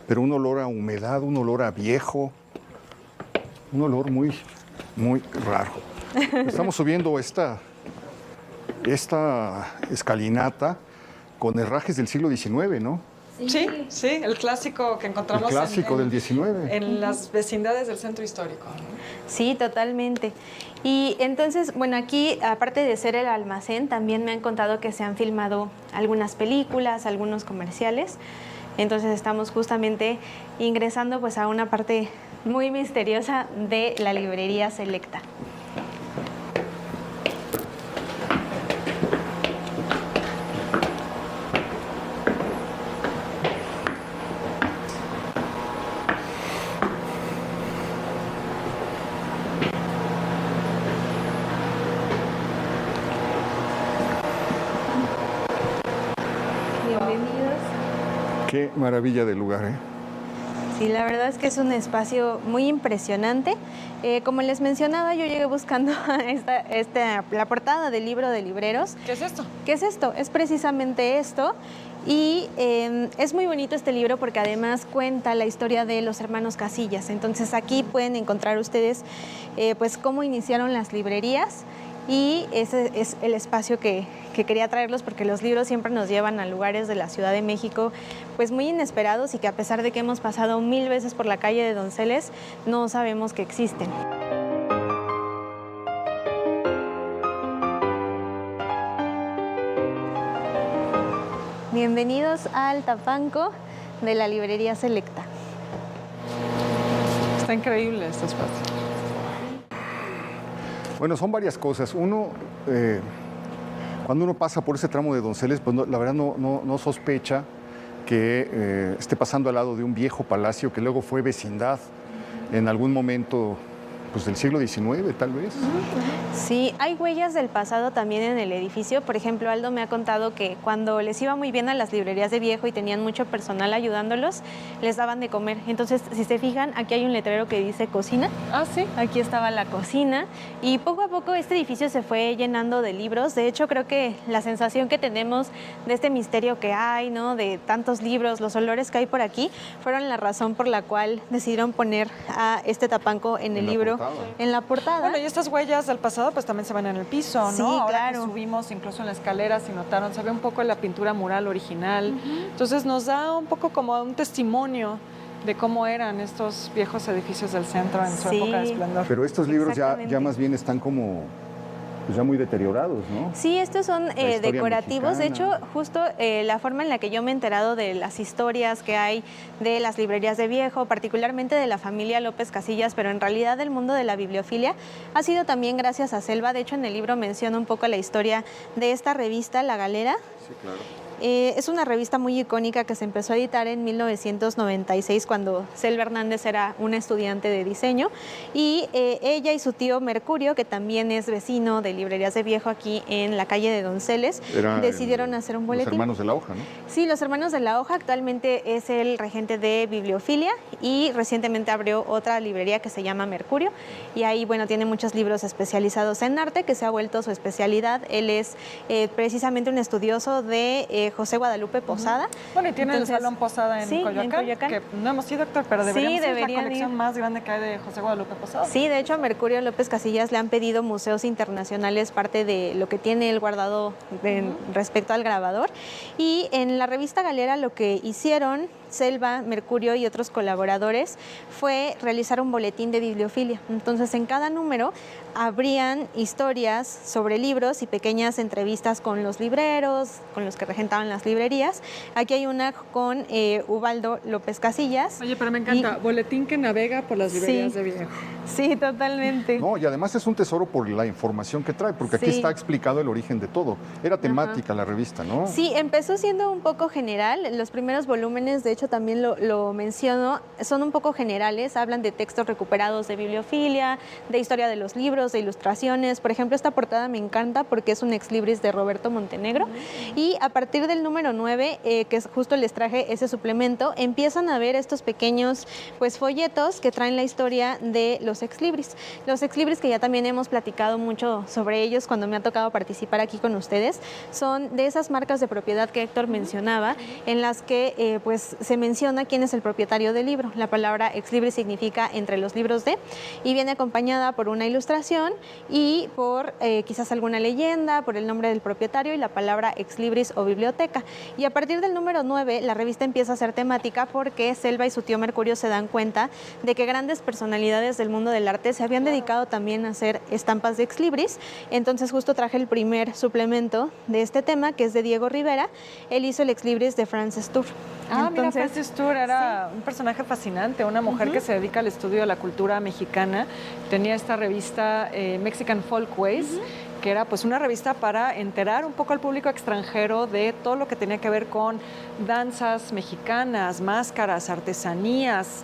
pero un olor a humedad, un olor a viejo, un olor muy, muy raro. Estamos subiendo esta escalinata con herrajes del siglo XIX, ¿no? Sí, el clásico que encontramos del XIX. En las vecindades del centro histórico, ¿no? Sí, totalmente. Y entonces, bueno, aquí, aparte de ser el almacén, también me han contado que se han filmado algunas películas, algunos comerciales. Entonces estamos justamente ingresando pues a una parte muy misteriosa de la librería Selecta. Bienvenidos. Qué maravilla de lugar, ¿eh? Sí, la verdad es que es un espacio muy impresionante. Como les mencionaba, yo llegué buscando la portada del libro de libreros. ¿Qué es esto? ¿Qué es esto? Es precisamente esto. Y es muy bonito este libro porque además cuenta la historia de los hermanos Casillas. Entonces aquí pueden encontrar ustedes pues cómo iniciaron las librerías, y ese es el espacio que quería traerlos, porque los libros siempre nos llevan a lugares de la Ciudad de México pues muy inesperados, y que a pesar de que hemos pasado 1000 veces por la calle de Donceles, no sabemos que existen. Bienvenidos al Tapanco de la librería Selecta. Está increíble este espacio. Bueno, son varias cosas. Uno, cuando uno pasa por ese tramo de Donceles, pues la verdad no sospecha que esté pasando al lado de un viejo palacio que luego fue vecindad en algún momento pues del siglo XIX, tal vez. Sí, hay huellas del pasado también en el edificio. Por ejemplo, Aldo me ha contado que cuando les iba muy bien a las librerías de viejo y tenían mucho personal ayudándolos, les daban de comer. Entonces, si se fijan, aquí hay un letrero que dice cocina. Ah, sí. Aquí estaba la cocina, y poco a poco este edificio se fue llenando de libros. De hecho, creo que la sensación que tenemos de este misterio que hay, ¿no?, de tantos libros, los olores que hay por aquí, fueron la razón por la cual decidieron poner a este Tapanco en el libro. En la portada. Bueno, y estas huellas del pasado pues también se ven en el piso, ¿no? Sí, Ahora claro. que subimos incluso en la escalera, si notaron, se ve un poco la pintura mural original. Entonces nos da un poco como un testimonio de cómo eran estos viejos edificios del centro en su época de esplendor. Pero estos libros ya más bien están como pues ya muy deteriorados, ¿no? Sí, estos son decorativos. mexicana. De hecho, justo la forma en la que yo me he enterado de las historias que hay de las librerías de viejo, particularmente de la familia López Casillas, pero en realidad del mundo de la bibliofilia, ha sido también gracias a Selva. De hecho, en el libro menciona un poco la historia de esta revista, La Galera. Sí, claro. Es una revista muy icónica que se empezó a editar en 1996, cuando Selva Hernández era una estudiante de diseño, y ella y su tío Mercurio, que también es vecino de librerías de viejo aquí en la calle de Donceles, decidieron hacer un boletín. Los hermanos de la hoja, ¿no? Sí, los hermanos de la hoja. Actualmente es el regente de bibliofilia, y recientemente abrió otra librería que se llama Mercurio, y ahí, bueno, tiene muchos libros especializados en arte, que se ha vuelto su especialidad. Él es precisamente un estudioso de José Guadalupe Posada. Bueno, y tiene el Salón Posada en Coyoacán, que no hemos ido, Héctor, pero deberíamos ir. Es la colección más grande que hay de José Guadalupe Posada. Sí, de hecho a Mercurio López Casillas le han pedido museos internacionales parte de lo que tiene él guardado respecto al grabador. Y en la revista Galera lo que hicieron Selva, Mercurio y otros colaboradores fue realizar un boletín de bibliofilia. Entonces, en cada número habrían historias sobre libros y pequeñas entrevistas con los libreros, con los que regentaban las librerías. Aquí hay una con Ubaldo López Casillas. Oye, pero me encanta, boletín que navega por las librerías de viejo. Sí, totalmente. No, y además es un tesoro por la información que trae, porque aquí está explicado el origen de todo. Era temática la revista, ¿no? Sí, empezó siendo un poco general. Los primeros volúmenes, de hecho, también lo menciono, son un poco generales. Hablan de textos recuperados de bibliofilia, de historia de los libros, de ilustraciones. Por ejemplo, esta portada me encanta porque es un ex libris de Roberto Montenegro. Y a partir del número 9, que justo les traje ese suplemento, empiezan a ver estos pequeños pues folletos que traen la historia de los ex libris. Los ex libris, que ya también hemos platicado mucho sobre ellos cuando me ha tocado participar aquí con ustedes, son de esas marcas de propiedad que Héctor mencionaba, en las que pues se menciona quién es el propietario del libro. La palabra ex libris significa entre los libros de, y viene acompañada por una ilustración y por quizás alguna leyenda, por el nombre del propietario y la palabra ex libris o biblioteca. Y a partir del número 9, la revista empieza a ser temática porque Selva y su tío Mercurio se dan cuenta de que grandes personalidades del mundo del arte se habían dedicado también a hacer estampas de ex libris. Entonces justo traje el primer suplemento de este tema, que es de Diego Rivera. Él hizo el ex libris de Frances Turr. Mira, Frances Turr era un personaje fascinante, una mujer que se dedica al estudio de la cultura mexicana. Tenía esta revista Mexican Folkways, que era pues una revista para enterar un poco al público extranjero de todo lo que tenía que ver con danzas mexicanas, máscaras, artesanías,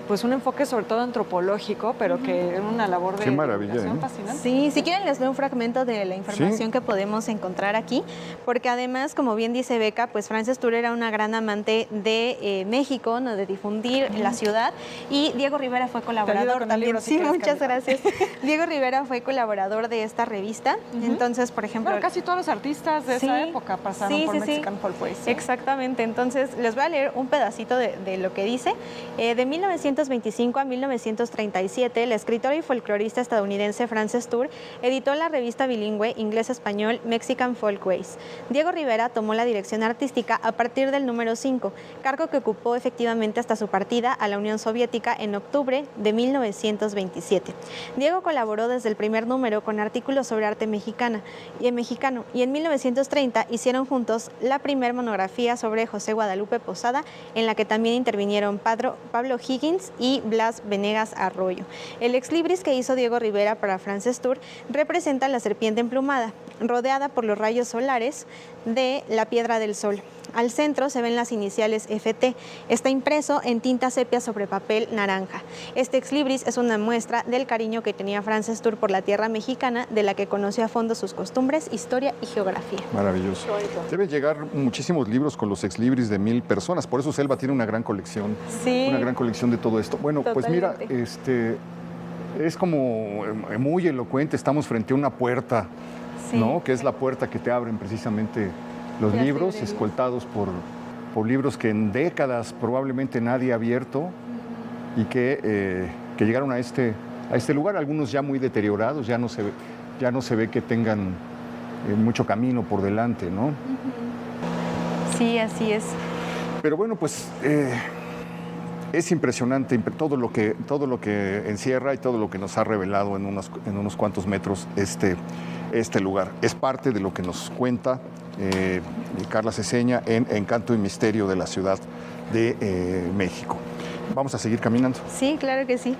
pues un enfoque sobre todo antropológico, pero que era una labor de divulgación fascinante. Sí, si quieren les leo un fragmento de la información que podemos encontrar aquí, porque además, como bien dice Beca, pues Frances Tour era una gran amante de México, ¿no? De difundir la ciudad, y Diego Rivera fue colaborador también. Libro, si muchas gracias. Diego Rivera fue colaborador de esta revista, entonces, por ejemplo... Bueno, casi todos los artistas de esa época pasaron por Mexican Folkways. Exactamente, entonces les voy a leer un pedacito de lo que dice. De 1925 a 1937, la escritora y folclorista estadounidense Frances Tour editó la revista bilingüe inglés-español Mexican Folkways. Diego Rivera tomó la dirección artística a partir del número 5, cargo que ocupó efectivamente hasta su partida a la Unión Soviética en octubre de 1927. Diego colaboró desde el primer número con artículos sobre arte mexicano, y en 1930 hicieron juntos la primer monografía sobre José Guadalupe Posada, en la que también intervinieron Pablo Higgins y Blas Venegas Arroyo. El exlibris que hizo Diego Rivera para Frances Tour representa la serpiente emplumada, rodeada por los rayos solares de la Piedra del Sol. Al centro se ven las iniciales FT. Está impreso en tinta sepia sobre papel naranja. Este exlibris es una muestra del cariño que tenía Frances Tour por la tierra mexicana, de la que conoció a fondo sus costumbres, historia y geografía. Maravilloso. Deben llegar muchísimos libros con los exlibris de 1000 personas. Por eso Selva tiene una gran colección. Sí. Una gran colección de todo esto. Bueno, Totalmente. Pues mira, es como muy elocuente. Estamos frente a una puerta, ¿no? Que es la puerta que te abren precisamente los libros, escoltados por libros que en décadas probablemente nadie ha abierto y que llegaron a este lugar, algunos ya muy deteriorados, ya no se ve que tengan mucho camino por delante, ¿no? Sí, así es. Pero bueno, pues es impresionante todo lo que encierra y todo lo que nos ha revelado en unos cuantos metros este lugar. Es parte de lo que nos cuenta Carla Seseña en Encanto y Misterio de la Ciudad de México. Vamos a seguir caminando. Sí, claro que sí.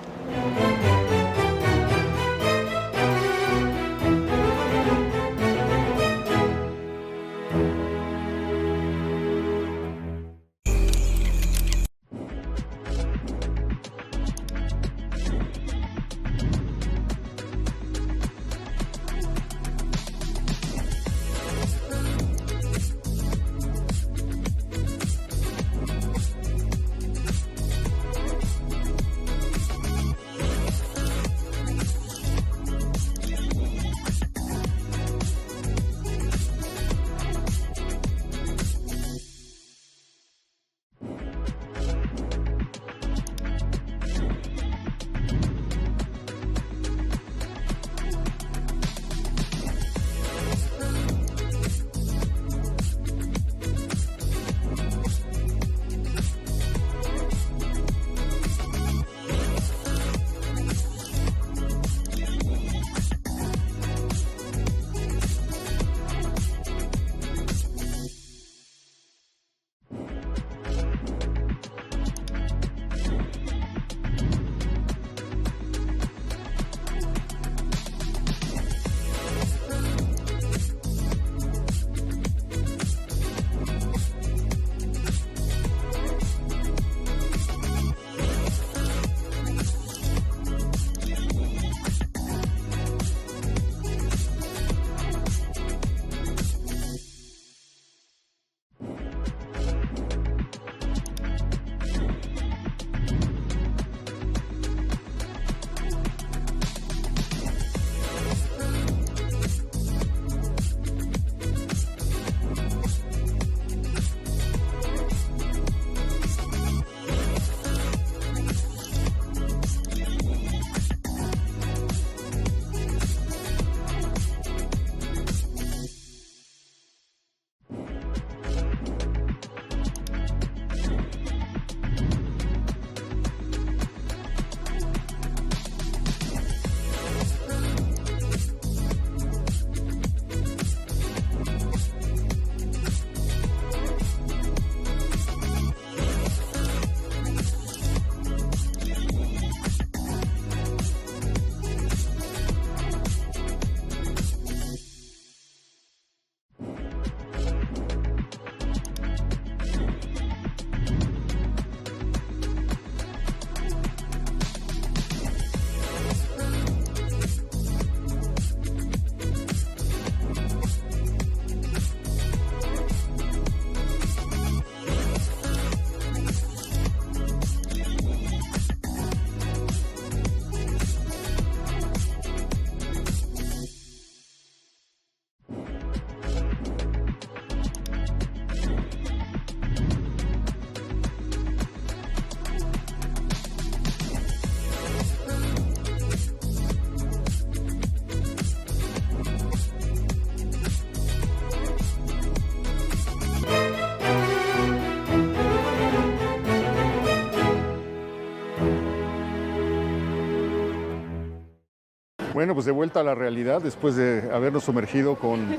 Bueno, pues de vuelta a la realidad después de habernos sumergido con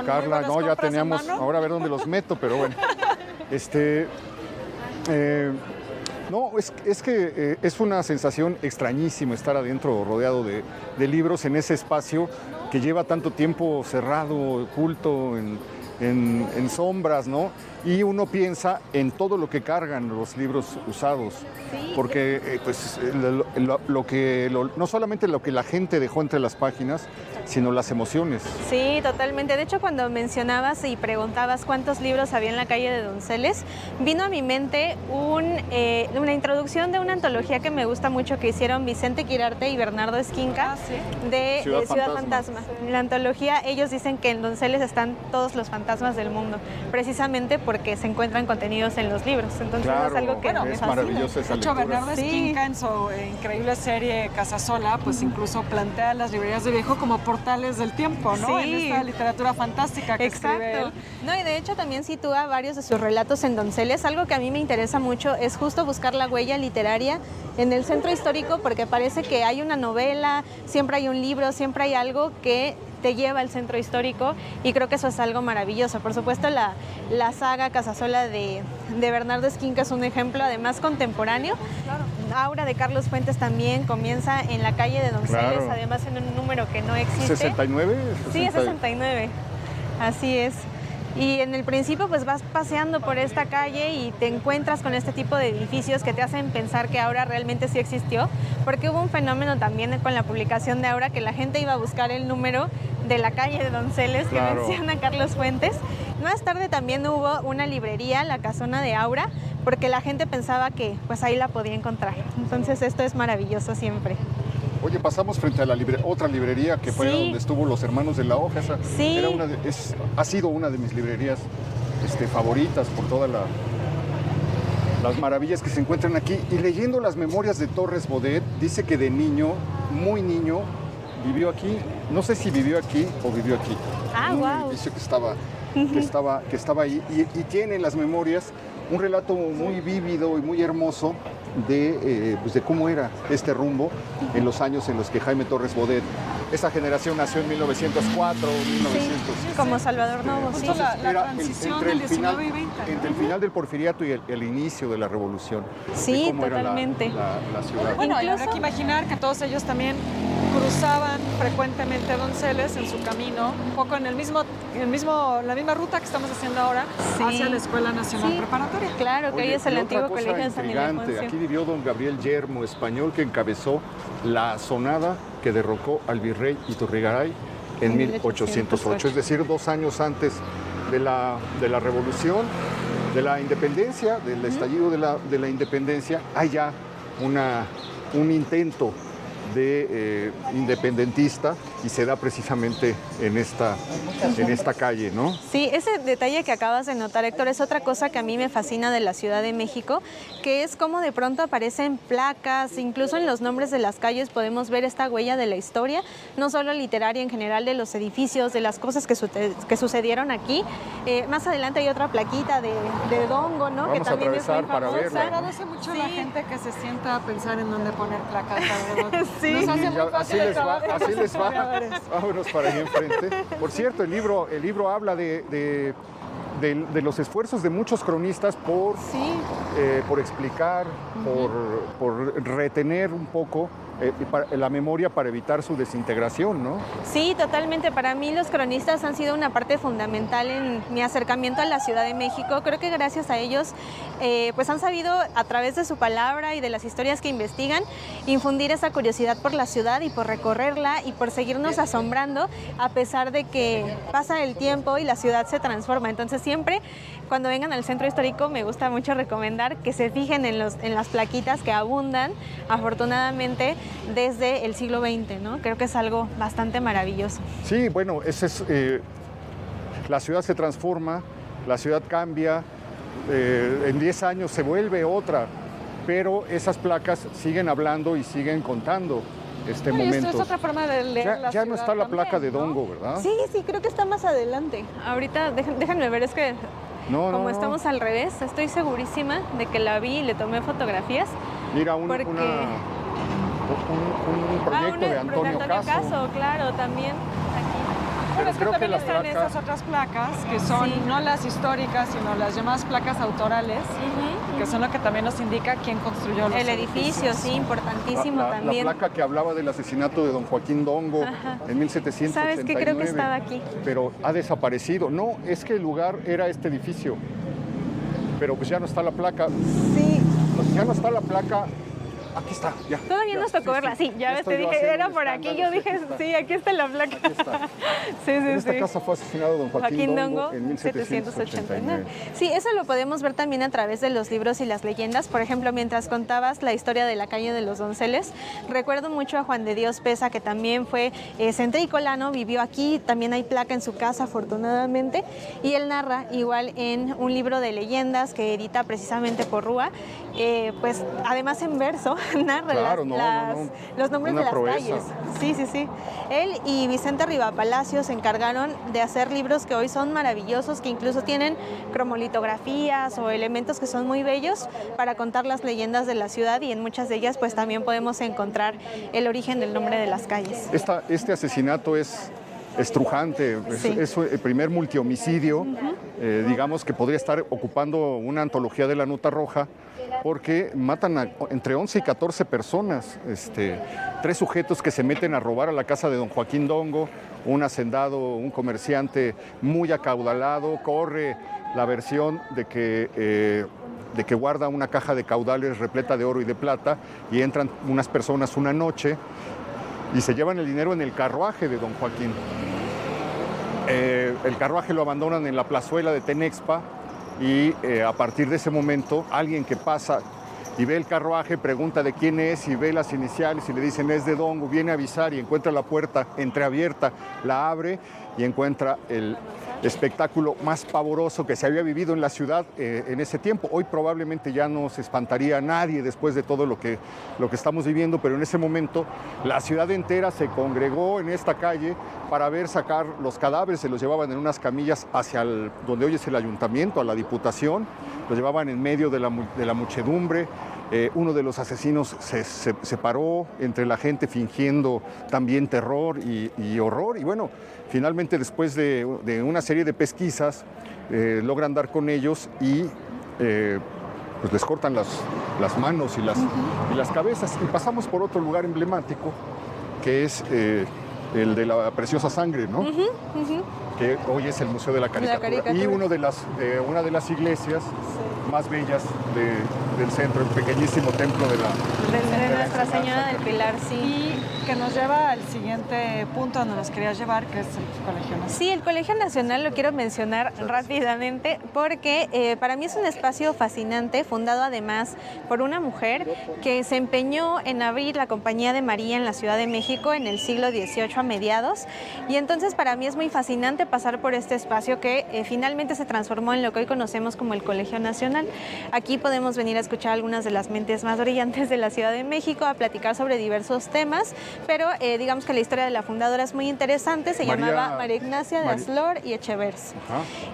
Carla. No, ya teníamos, ahora a ver dónde los meto, pero bueno. No, es que es una sensación extrañísima estar adentro, rodeado de libros en ese espacio que lleva tanto tiempo cerrado, oculto, en sombras, ¿no? Y uno piensa en todo lo que cargan los libros usados, porque pues, no solamente lo que la gente dejó entre las páginas, sino las emociones. Sí, totalmente. De hecho, cuando mencionabas y preguntabas cuántos libros había en la calle de Donceles, vino a mi mente una introducción de una antología que me gusta mucho que hicieron Vicente Quirarte y Bernardo Esquinca de Ciudad Fantasma. En la antología ellos dicen que en Donceles están todos los fantasmas del mundo, precisamente porque se encuentran contenidos en los libros. Entonces claro, es algo que me fascina. Maravillosa esa lectura. De hecho, Bernardo Esquinca en su increíble serie Casasola, pues incluso plantea las librerías de viejo como portales del tiempo, ¿no? En esta literatura fantástica que escribe él. No, y de hecho también sitúa varios de sus relatos en Donceles. Algo que a mí me interesa mucho es justo buscar la huella literaria en el centro histórico, porque parece que hay una novela, siempre hay un libro, siempre hay algo que te lleva al centro histórico, y creo que eso es algo maravilloso. Por supuesto, la saga Casasola de Bernardo Esquinca es un ejemplo además contemporáneo. Claro. Aura de Carlos Fuentes también comienza en la calle de Donceles, además en un número que no existe. ¿69? Sí, es 69, así es. Y en el principio pues vas paseando por esta calle y te encuentras con este tipo de edificios que te hacen pensar que Aura realmente sí existió, porque hubo un fenómeno también con la publicación de Aura, que la gente iba a buscar el número de la calle de Donceles que menciona Carlos Fuentes. Más tarde también hubo una librería, la Casona de Aura, porque la gente pensaba que pues ahí la podía encontrar. Entonces esto es maravilloso siempre. Oye, pasamos frente a la otra librería que fue donde estuvo Los Hermanos de la Hoja. Esa era ha sido una de mis librerías favoritas por todas las maravillas que se encuentran aquí. Y leyendo las memorias de Torres Bodet, dice que de niño, muy niño, vivió aquí. No sé si vivió aquí o vivió aquí. Wow. Dice que estaba ahí. Y tiene en las memorias un relato muy vívido y muy hermoso de cómo era este rumbo en los años en los que Jaime Torres Bodet, esa generación nació en 1904, 1900. Como Salvador Novo, justo la transición del 19 y 20. Entre el final del Porfiriato y el inicio de la Revolución. Sí, totalmente. Era la ciudad. Bueno, y habrá que imaginar que todos ellos también cruzaban frecuentemente Donceles en su camino, un poco en la misma ruta que estamos haciendo ahora, hacia la Escuela Nacional Preparatoria. Claro, que hoy es el antiguo colegio de San Ildefonso. Aquí vivió don Gabriel Yermo, español, que encabezó la sonada que derrocó al virrey Iturrigaray en 1808, es decir, 2 años antes de la Revolución, de la Independencia, del estallido de la Independencia. Hay ya un intento de independentista, y se da precisamente en esta calle, ¿no? Sí, ese detalle que acabas de notar, Héctor, es otra cosa que a mí me fascina de la Ciudad de México, que es cómo de pronto aparecen placas, incluso en los nombres de las calles podemos ver esta huella de la historia, no solo literaria, en general de los edificios, de las cosas que sucedieron aquí. Más adelante hay otra plaquita de Dongo, ¿no? Vamos que también a atravesar es muy para famosa. verla. Agradece mucho a la gente que se sienta a pensar en dónde poner placas. Sí. Nos hace muy fácil el trabajo. Así les va. Vámonos para ahí enfrente. Por cierto, el libro habla de los esfuerzos de muchos cronistas por explicar, por retener un poco la memoria para evitar su desintegración, ¿no? Sí, totalmente. Para mí los cronistas han sido una parte fundamental en mi acercamiento a la Ciudad de México. Creo que gracias a ellos pues han sabido, a través de su palabra y de las historias que investigan, infundir esa curiosidad por la ciudad y por recorrerla y por seguirnos asombrando a pesar de que pasa el tiempo y la ciudad se transforma. Entonces siempre cuando vengan al centro histórico me gusta mucho recomendar que se fijen en las plaquitas que abundan, afortunadamente, desde el siglo XX, ¿no? Creo que es algo bastante maravilloso. Sí, bueno, la ciudad se transforma, la ciudad cambia, en 10 años se vuelve otra, pero esas placas siguen hablando y siguen contando momento. Esto es otra forma de leer la ya ciudad no está la también, placa de ¿no? Dongo, ¿verdad? Sí, creo que está más adelante. Ahorita, déjenme ver, es que como estamos al revés, estoy segurísima de que la vi y le tomé fotografías. Mira, un proyecto de Antonio Caso. Claro, también aquí. Pero es que creo que también las están placas- esas otras placas que son no las históricas, sino las llamadas placas autorales, que son lo que también nos indica quién construyó los El edificio, sí, importantísimo también. La placa que hablaba del asesinato de don Joaquín Dongo en 1789. ¿Sabes qué? Creo que estaba aquí. Pero ha desaparecido. No, es que el lugar era este edificio. Pero pues ya no está la placa. Sí. Pues ya no está la placa. Aquí está, ya. Todavía ya, nos tocó verla, sí, ya ves, estoy te yo dije, haciendo era un por aquí, escándalo, yo dije, sí, aquí está la placa. Aquí está. Sí, En esta sí. casa fue asesinado don Joaquín Dongo en 1789. 1789. Sí, eso lo podemos ver también a través de los libros y las leyendas. Por ejemplo, mientras contabas la historia de la calle de los Donceles, recuerdo mucho a Juan de Dios Pesa, que también fue centricolano, vivió aquí, también hay placa en su casa, afortunadamente, y él narra igual en un libro de leyendas que edita precisamente por Rúa, pues además en verso, narra Claro, los nombres Una de las proeza. calles. Sí, sí, sí. Él y Vicente Rivapalacio se encargaron de hacer libros que hoy son maravillosos, que incluso tienen cromolitografías o elementos que son muy bellos para contar las leyendas de la ciudad, y en muchas de ellas pues también podemos encontrar el origen del nombre de las calles. Este asesinato es estrujante, Sí. es el primer multihomicidio, digamos que podría estar ocupando una antología de la Nota Roja, porque matan a entre 11 y 14 personas, 3 sujetos que se meten a robar a la casa de don Joaquín Dongo, un hacendado, un comerciante muy acaudalado. Corre la versión de que guarda una caja de caudales repleta de oro y de plata, y entran unas personas una noche y se llevan el dinero en el carruaje de don Joaquín. El carruaje lo abandonan en la plazuela de Tenexpa, y a partir de ese momento alguien que pasa y ve el carruaje pregunta de quién es, y ve las iniciales y le dicen es de Dongo, viene a avisar y encuentra la puerta entreabierta, la abre y encuentra el espectáculo más pavoroso que se había vivido en la ciudad en ese tiempo. Hoy probablemente ya no se espantaría a nadie después de todo lo que estamos viviendo, pero en ese momento la ciudad entera se congregó en esta calle para ver sacar los cadáveres. Se los llevaban en unas camillas hacia donde hoy es el ayuntamiento, a la Diputación, los llevaban en medio de la muchedumbre. Uno de los asesinos se paró entre la gente fingiendo también terror y horror, y bueno, finalmente después de una serie de pesquisas logran dar con ellos y pues les cortan las manos y las cabezas. Y pasamos por otro lugar emblemático, que es el de la preciosa sangre, ¿no? Que hoy es el Museo de la Caricatura. Y una de las iglesias más bellas del centro, el pequeñísimo templo de Nuestra Señora del Pilar, sí. Y que nos lleva al siguiente punto donde nos querías llevar, que es el Colegio Nacional. Sí, el Colegio Nacional lo quiero mencionar rápidamente porque para mí es un espacio fascinante, fundado además por una mujer que se empeñó en abrir la Compañía de María en la Ciudad de México en el siglo XVIII a mediados, y entonces para mí es muy fascinante pasar por este espacio que finalmente se transformó en lo que hoy conocemos como el Colegio Nacional. Aquí podemos venir a escuchar algunas de las mentes más brillantes de la Ciudad de México, a platicar sobre diversos temas, pero digamos que la historia de la fundadora es muy interesante. Se llamaba María Ignacia de Aslor y Echevers.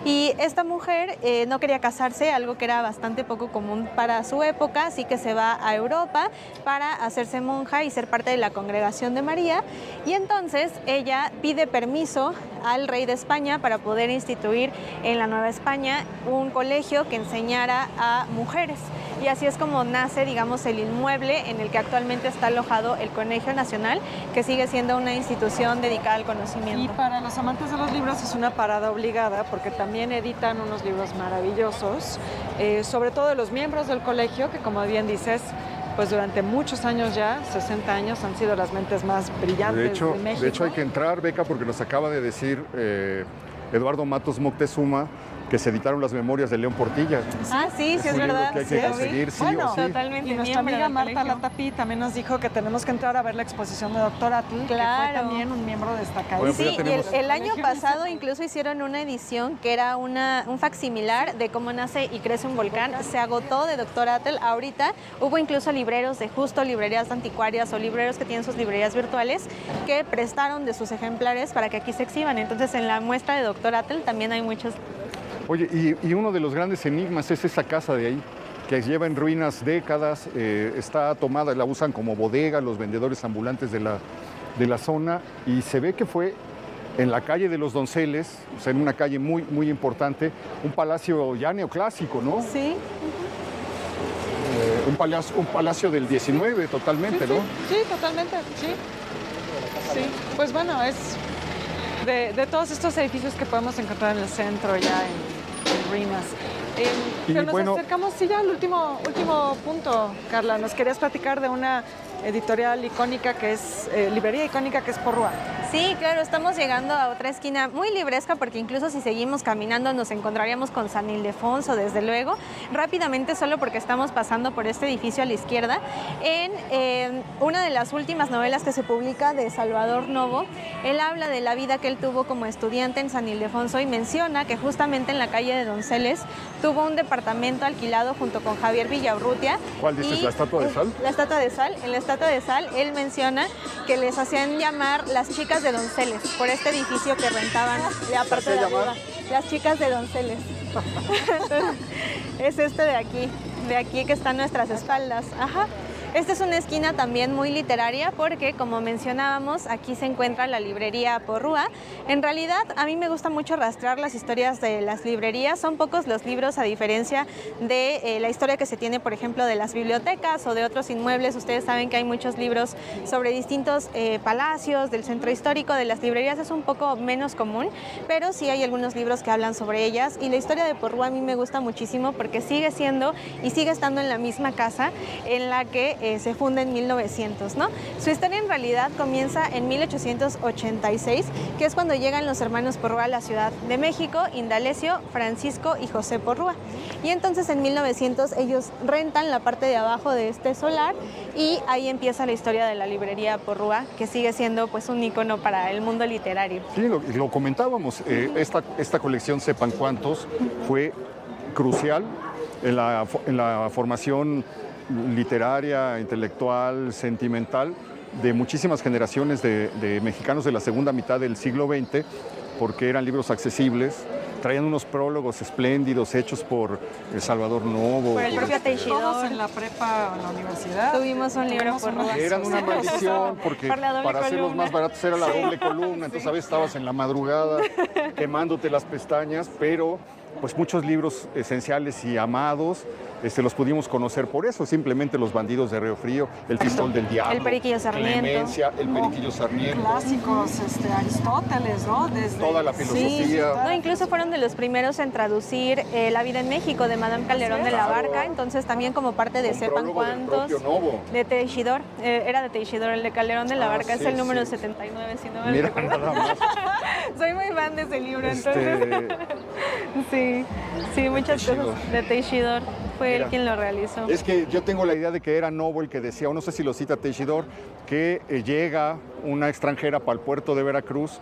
Y esta mujer no quería casarse, algo que era bastante poco común para su época, así que se va a Europa para hacerse monja y ser parte de la Congregación de María, y entonces ella pide permiso al rey de España para poder instituir en la Nueva España un colegio que enseñara a mujeres. Y así es como nace, digamos, el inmueble en el que actualmente está alojado el Colegio Nacional, que sigue siendo una institución dedicada al conocimiento. Y para los amantes de los libros es una parada obligada, porque también editan unos libros maravillosos, sobre todo de los miembros del colegio, que como bien dices, pues durante muchos años ya, 60 años, han sido las mentes más brillantes de México. De hecho hay que entrar, Beca, porque nos acaba de decir Eduardo Matos Moctezuma que se editaron las memorias de León Portilla. Ah, sí, sí, es verdad. Que hay que conseguir, sí bueno, o sí. Totalmente. Y nuestra amiga Marta Latapí también nos dijo que tenemos que entrar a ver la exposición de Dr. Atl, que fue también un miembro destacado. Bueno, pues sí, tenemos... y el año pasado incluso hicieron una edición que era un facsimilar de cómo nace y crece un volcán. Se agotó de Dr. Atl. Ahorita hubo incluso libreros de justo, librerías anticuarias o libreros que tienen sus librerías virtuales que prestaron de sus ejemplares para que aquí se exhiban. Entonces en la muestra de Dr. Atl también hay muchos. Oye, y uno de los grandes enigmas es esa casa de ahí. que lleva en ruinas décadas, está tomada, la usan como bodega los vendedores ambulantes de la zona, y se ve que fue en la calle de los Donceles, o sea, en una calle muy, muy importante, un palacio ya neoclásico, ¿no? Sí. Un palacio del 19 totalmente, sí, ¿no? Sí, totalmente, sí. Sí, pues bueno, es de todos estos edificios que podemos encontrar en el centro ya en ruinas. Pero nos acercamos sí ya al último punto, Carla. Nos querías platicar de una editorial icónica que es, librería icónica que es Porrúa. Sí, claro, estamos llegando a otra esquina muy libresca porque incluso si seguimos caminando nos encontraríamos con San Ildefonso, desde luego. Rápidamente, solo porque estamos pasando por este edificio a la izquierda, en una de las últimas novelas que se publica de Salvador Novo, él habla de la vida que él tuvo como estudiante en San Ildefonso y menciona que justamente en la calle de Donceles tuvo un departamento alquilado junto con Javier Villaurrutia. ¿Cuál dices, la Estatua de Sal? La Estatua de Sal. En la Estatua de Sal, él menciona que les hacían llamar las chicas de Donceles por este edificio que rentaban de aparte de arriba. Las chicas de Donceles. Entonces, es este de aquí que está a nuestras espaldas. Ajá. Esta es una esquina también muy literaria porque, como mencionábamos, aquí se encuentra la librería Porrúa. En realidad, a mí me gusta mucho rastrear las historias de las librerías. Son pocos los libros, a diferencia de la historia que se tiene, por ejemplo, de las bibliotecas o de otros inmuebles. Ustedes saben que hay muchos libros sobre distintos palacios, del centro histórico. De las librerías es un poco menos común, pero sí hay algunos libros que hablan sobre ellas. Y la historia de Porrúa a mí me gusta muchísimo porque sigue siendo y sigue estando en la misma casa en la que se funda en 1900, ¿no? Su historia en realidad comienza en 1886, que es cuando llegan los hermanos Porrúa a la Ciudad de México, Indalecio, Francisco y José Porrúa. Y entonces en 1900 ellos rentan la parte de abajo de este solar y ahí empieza la historia de la librería Porrúa, que sigue siendo pues un ícono para el mundo literario. Sí, lo comentábamos, esta colección Sepan Cuántos fue crucial en la formación literaria, intelectual, sentimental de muchísimas generaciones de mexicanos de la segunda mitad del siglo XX, porque eran libros accesibles, traían unos prólogos espléndidos hechos por Salvador Novo. Por el propio Teixidor. Todos en la prepa o en la universidad. Tuvimos un libro Porrúa. Eran una maldición porque para hacerlos más baratos era la doble columna, entonces a veces estabas en la madrugada quemándote las pestañas, pero pues muchos libros esenciales y amados los pudimos conocer por eso, simplemente Los bandidos de Río Frío, El pistol del diablo, El Periquillo Sarmiento, Clemencia, El Periquillo Sarmiento, clásicos, Aristóteles, ¿no? Desde toda la filosofía. Sí, no, incluso fueron de los primeros en traducir La vida en México de Madame Calderón de la Barca, entonces también como parte de Sepan Cuántos, de Teixidor, era de Teixidor, el de Calderón de la Barca, es el número 79, si no me recuerdo. Nada más. Soy muy fan de ese libro, entonces. Sí, muchas cosas de Teixidor. Fue él quien lo realizó. Es que yo tengo la idea de que era Novo el que decía, o no sé si lo cita Teixidor, que llega una extranjera para el puerto de Veracruz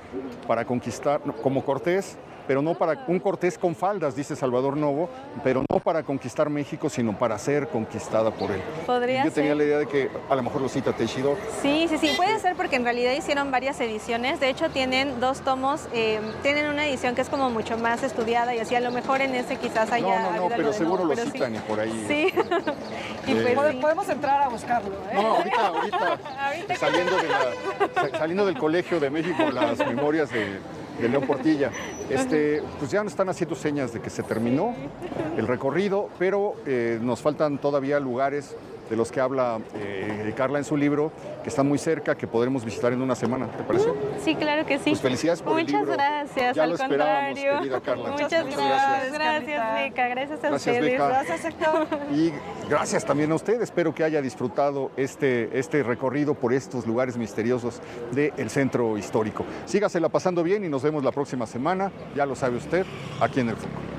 para conquistar, como Cortés, pero no para un Cortés con faldas, dice Salvador Novo, pero no para conquistar México, sino para ser conquistada por él. Podría Yo tenía ser. la idea de que a lo mejor lo cita Teixidor. Sí, puede ser porque en realidad hicieron varias ediciones, de hecho tienen 2 tomos, tienen una edición que es como mucho más estudiada y así a lo mejor en ese quizás haya habido pero algo de seguro nuevo, lo pero citan y por ahí. Sí, y pues sí. Podemos entrar a buscarlo, ¿eh? No, ahorita saliendo del Colegio de México, las memorias de León Portilla, pues ya nos están haciendo señas de que se terminó el recorrido, pero nos faltan todavía lugares de los que habla Carla en su libro, que están muy cerca, que podremos visitar en una semana, ¿te parece? Sí, claro que sí. Pues felicidades por el libro. Muchas gracias, Ya al lo esperábamos, contrario. querida Carla. Muchas Muchas gracias, Carlita. Beca, gracias a Gracias, ustedes. Beca. Gracias, Héctor. Y gracias también a usted, espero que haya disfrutado este recorrido por estos lugares misteriosos del centro histórico. Sígasela pasando bien y nos vemos la próxima semana, ya lo sabe usted, aquí en El Foco.